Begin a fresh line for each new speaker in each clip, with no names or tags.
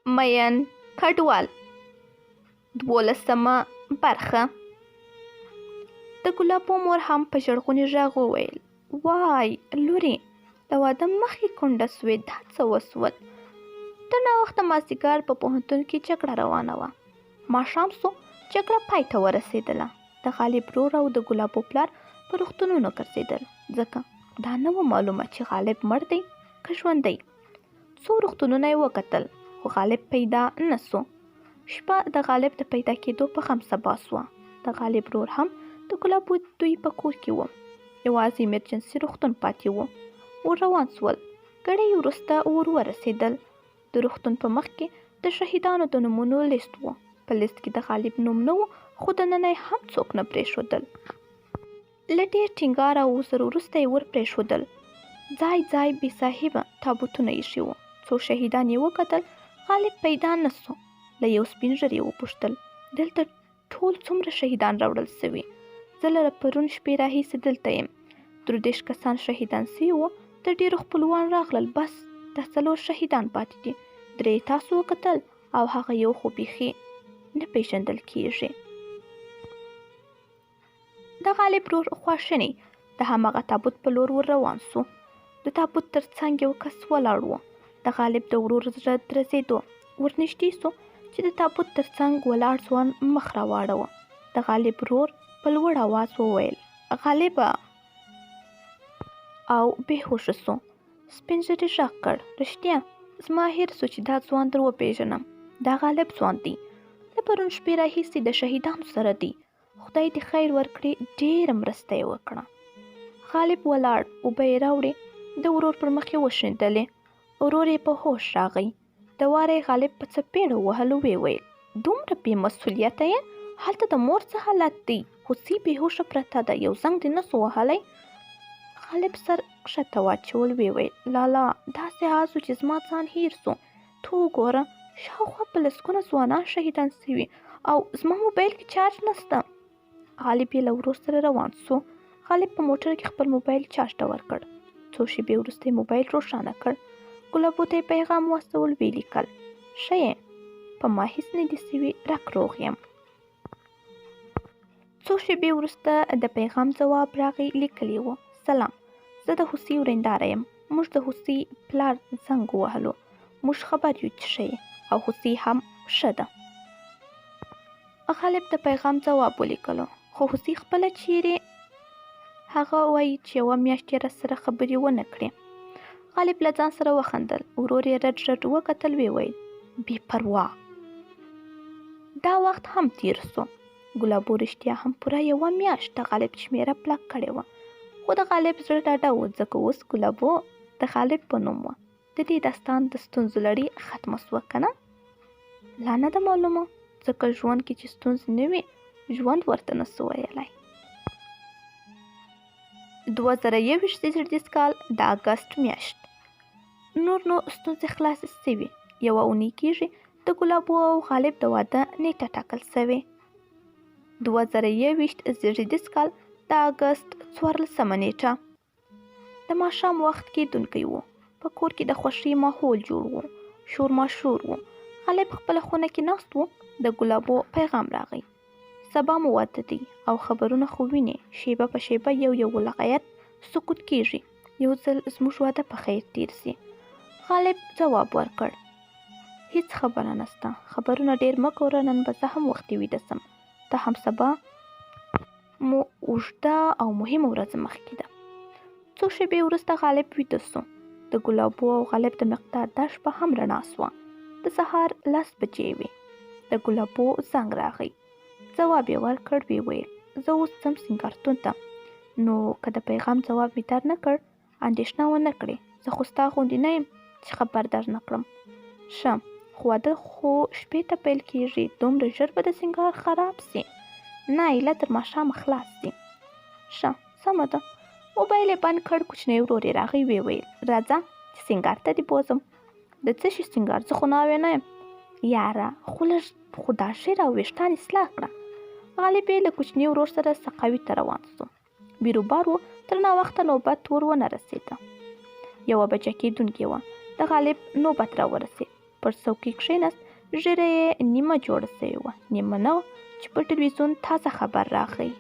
مین کډوال 12مه برخه. د ګلابو مور هم په ژړغوني غږ وویل: وای لورې، د واده مخکې کونډه سوې، دا څه وسول؟ تر ناوخته مازدیګر په پوهنتون کې جګړه روانه وه. ماښام سو، جګړه پای ته ورسېدله. د غالب ورور او د ګلابو پلار په روغتونونو ګرځېدل، ځکه دا نه وه معلومه چې غالب مړ دی که ژوندی. څو روغتونونه یې وکتل، خو غالب پیدا نه سو. شپه د غالب د پیدا کېدو په غم سبا سوه. د غالب ورور هم د ګلابو دوی په کور کې و. یوازې ایمرجنسي روغتون پاتې و. ور روان سول. ګړی وروسته ور ورسېدل. د روغتون په مخ کې د شهیدانو د نومونو لیست و. په لیست کې د غالب نوم نه و، خو دننه یې هم څوک نه پرېښودل. له ډېر ټینګار او وزر وروسته یې ور پرېښودل. ځای ځای بې صاحبه تابوتونه ایښي وو. څو شهیدان یې وکتل، غالب پیدا نه سو. له یو سپین ږیري یې وپوښتل: دلته ټول څومره شهیدان راوړل سوي؟ زه له پرون شپې راهیسې دلته یم. 23 کسان شهیدان سوي وو. د ډېرو خپلوان راغلل، بس دا 4 شهیدان پاتې دي. 3 تاسو وکتل او هغه یو خو بیخي نه پیژندل کېږي. د غالب ورور خواشینی د هماغه تابوت په لور ور روان سو. د تابوت تر څنګ یو کس ولاړ و. د غالب د ورور زړه درزېدو. ورنږدې سو چې د تابوت تر څنګ ولاړ ځوان مخ راواړوه. د غالب ورور په لوړ آواز وویل: غالبه! او بېهوشه سو. سپین ږیري غږ کړ: رښتیا؟ زما هېر سو چې دا ځوان در وپېژنم. دا غالب ځوان دی. له پرون شپې راهیسې د شهیدانو سره دی. خدای دې خیر ورکړي، ډېره مرسته یې وکړه. غالب ولاړ، اوبه یې راوړې، د ورور پر مخ یې وشیندلې. ورور یې په هوښ راغی. د واره یې غالب په څپېړه ووهلو، ویې ویل: دومره بې مسؤلیته یې؟ هلته د مور څه حالت دی؟ هوسۍ بېهوشه پرته ده، یو زنګ دې نه سو وهلی؟ غالب سر کښته واچول، ویې ویل: لالا، داسې حال سو چې زما ځان هېر سو. ته وګوره، شاوخوا په لسګونه ځوانان شهیدان سوي او زما موبایل کې چارج نسته. غالب یې له ورور سره روان سو. غالب په موټر کې خپل موبایل چارج ته ورکړ. څو شېبې وروسته یې موبایل روښانه کړ. ګلابو ته یې پیغام واستول، ویې لیکل: ښه یې؟ په ما هېڅ نه دي سوي، رک روغ یم. څو شېبې وروسته د پیغام ځواب راغی. لیکلي و: سلام، زه د هوسۍ ورېنداره یم. موږ د هوسۍ پلار زنګ ووهلو. موږ خبر یو چې ښه یې او هوسۍ هم ښه ده. غالب د پیغام ځواب ولیکلو. خو هوسۍ خپله چیرې؟ هغه وایي چې یوه میاشت یې راسره خبرې ونه کړې. غالب له ځان سره وخندل. ورور یې رډ رډ وکتل، ویې ویل: بې پروا. دا وخت هم تیر سو. ګلابو رښتیا هم پوره یوه میاشت د غالب شمېره پلک کړې وه. خو د غالب زړه ډاډه و، ځکه اوس ګلابو د غالب په نوم وه. د دې داستان د ستونزو لړۍ ختمه سوه که نه؟ لا نه ده معلومه، ځکه ژوند کې چې ستونزې نه وي، ژوند ورته نه سو ویلی. 2021 زېږدیز کال د اګست میاشت. نور نو ستونزې خلاصې سوي. یوه اونۍ کېږي د ګلابو او غالب د واده نیټه ټاکل سوې. 2021 زېږدیز کال د اګست 14مه نیټه. د ماښام وخت کېدونکی و. په کور کې د خوښۍ ماحول جوړ و. شور ماشور و. غالب خپله خونه کې ناست و. د ګلابو پیغام راغی: سبا مو واده دی او خبرونه خو وینې، شیبه په شیبه یو ولغیت سقوط کېږي. یو ځل زموږ واده په خیر تیر سي. غالب ځواب ورکړ: هیڅ خبره نسته. خبرونه ډېر مه کوره، نن به زه هم وختي ویده سم. ته هم سبا مو اوږده او مهمه ورځ مخکې ده. څو شېبې وروسته غالب ویده سو. د ګلابو او غالب د مقدار دا شپه هم رڼا سوه. د سهار 10 بجې وې. د ګلابو زنګ راغی. ځواب یې ورکړ. ویې ویل: زه اوس ځم سینګارتون ته. نو که د پیغام ځواب مې در نه کړ، اندېښنه ونه کړې. زه خو ستا غوندې نه یم چې خبر در نه کړم. ښه، خو واده خو شپې ته پیل کېږي. دومره ژر به د سینګار خراب سي؟ نه، ایله تر ماښامه خلاص دي. ښه، سمه ده. موبایل یې بند کړ. کوچنی ورور یې راغی. ویې ویل: راځه چې سینګار ته دې بوځم. د څه شي سینګار؟ زه خو ناوې نه یم. یاره، خو لږ خدا ژر او ویښتان اصلاح کړه. غالب یې له کوچني ورور سره سقاوي ته روان سو. بیروبار و. تر ناوخته نوبت ور ونه رسېده. 1 بجه کېدونکې وه. د غالب نوبت را ورسېد. پر څوکۍ کښېناست. ږیره یې نیمه جوړه سوې وه، نیمه نه وه چې په ټلویزیون تازه خبر راغی.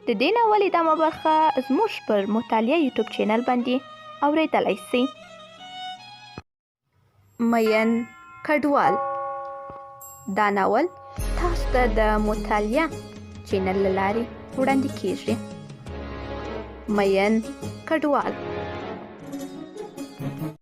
د دې ناول ادامه برخه زموږ پر مطالعه یوټیوب چینل باندې اورېدلی سئ. مین کډوال. دا ناول تاسو ته د مطالعه چینل له لارې وړاندې کیږي. مین کډوال.